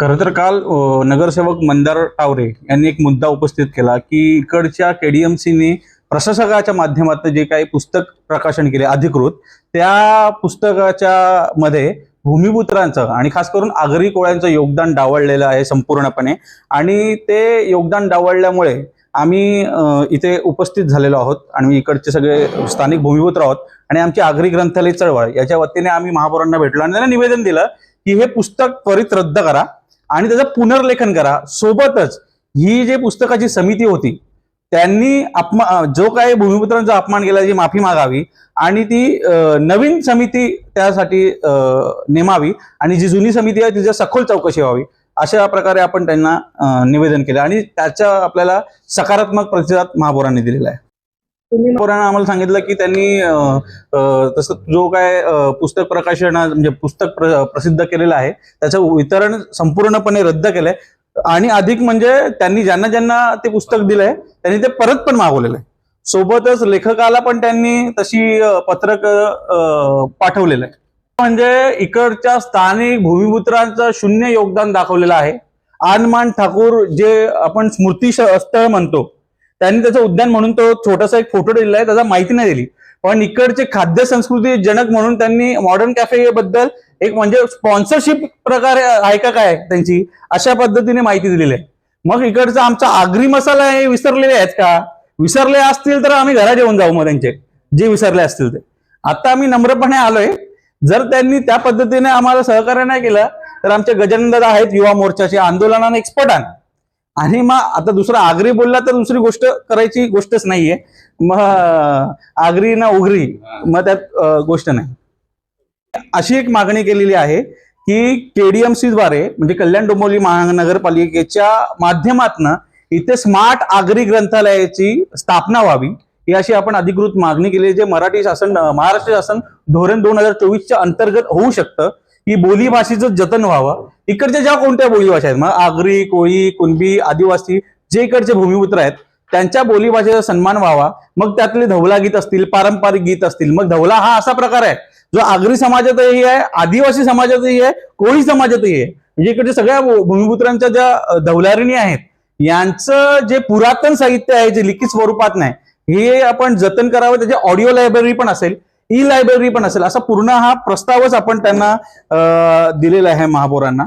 खरं तर काल नगरसेवक मंदार टावरे यांनी एक मुद्दा उपस्थित केला की इकडच्या केडीएमसीने प्रशासकाच्या माध्यमातून जे काही पुस्तक प्रकाशन केले अधिकृत, त्या पुस्तकाच्या मध्ये भूमिपुत्रांचं आणि खास करून आगरी कोळ्यांचं योगदान डावळलेलं आहे संपूर्णपणे. आणि ते योगदान डावळल्यामुळे आम्ही इथे उपस्थित झालेलो आहोत आणि इकडचे सगळे स्थानिक भूमिपुत्र आहोत आणि आमची आगरी ग्रंथालय चळवळ याच्या वतीने आम्ही महापौरांना भेटलो आणि त्यांना निवेदन दिलं की हे पुस्तक त्वरित रद्द करा आणि त्याचं पुनर्लेखन करा. सोबतच ही जे पुस्तकाची समिती होती त्यांनी जो काही भूमिपुत्रांचा अपमान केला त्याची माफी मागावी आणि ती नवीन समिती त्यासाठी नेमावी आणि जी जुनी समिती आहे तिची सखोल चौकशी व्हावी, अशा प्रकारे आपण त्यांना निवेदन केलं आणि त्याचा आपल्याला सकारात्मक प्रतिसाद महापौरांनी दिलेला आहे. महापौरांना आम्हाला सांगितलं की त्यांनी तसं जो काय पुस्तक प्रकाशन म्हणजे पुस्तक प्रसिद्ध केलेलं आहे त्याचं वितरण संपूर्णपणे रद्द केलंय आणि अधिक म्हणजे त्यांनी ज्यांना ज्यांना ते पुस्तक दिलंय त्यांनी ते परत पण मागवलेलं आहे. सोबतच लेखकाला पण त्यांनी तशी पत्रक पाठवलेलं आहे. म्हणजे इकडच्या स्थानिक भूमिपुत्रांचं शून्य योगदान दाखवलेलं आहे. आनमान ठाकूर जे आपण स्मृती स्थळ म्हणतो त्यांनी त्याचं उद्यान म्हणून तो छोटासा एक फोटो दिलेला आहे, त्याचा माहिती नाही दिली. पण इकडचे खाद्य संस्कृती जनक म्हणून त्यांनी मॉडर्न कॅफे बद्दल एक म्हणजे स्पॉन्सरशिप प्रकारे आहे का काय त्यांची, अशा पद्धतीने माहिती दिलेली आहे. मग इकडचा आमचा आगरी मसाला हे विसरलेले आहेत का? विसरले असतील तर आम्ही घरा जेवून जाऊ. मग त्यांचे जे विसरले असतील ते आता आम्ही नम्रपणे आलोय. जर त्यांनी त्या पद्धतीने आम्हाला सहकार्य नाही केलं तर आमचे गजानन दादा आहेत युवा मोर्चाचे, आंदोलनाने एक्सपर्ट आहे आणि मग आता दुसरा आगरी बोलला तर दुसरी गोष्ट करायची गोष्टच नाहीये. मग आगरी ना उगरी, मग त्यात गोष्ट नाही. अशी एक मागणी केलेली आहे की केडीएमसी द्वारे म्हणजे कल्याण डोंबिवली महानगरपालिकेच्या माध्यमातून इथे स्मार्ट आगरी ग्रंथालयाची स्थापना व्हावी, ही अशी आपण अधिकृत मागणी केली. जे मराठी शासन महाराष्ट्र शासन धोरण 2024च्या अंतर्गत होऊ शकतं. ही बोली भाषेचं जतन व्हावं. इकडच्या ज्या कोणत्या बोलीभाषा आहेत, मग आगरी, कोळी, कुणबी, आदिवासी जे इकडचे भूमिपुत्र आहेत त्यांच्या बोलीभाषेचा सन्मान व्हावा. मग त्यातले धवला गीत असतील, पारंपरिक गीत असतील. मग धवला हा असा प्रकार आहे जो आगरी समाजातही आहे, आदिवासी समाजातही आहे, कोळी समाजातही आहे. म्हणजे इकडच्या सगळ्या भूमिपुत्रांच्या ज्या धवलारिणी आहेत यांचं जे पुरातन साहित्य आहे जे लिखित स्वरूपात नाही, हे आपण जतन करावं. त्याची ऑडिओ लायब्ररी पण असेल, ई लायब्ररी पण असेल, असा पूर्ण हा प्रस्तावच आपण त्यांना दिलेला आहे महापौरांना.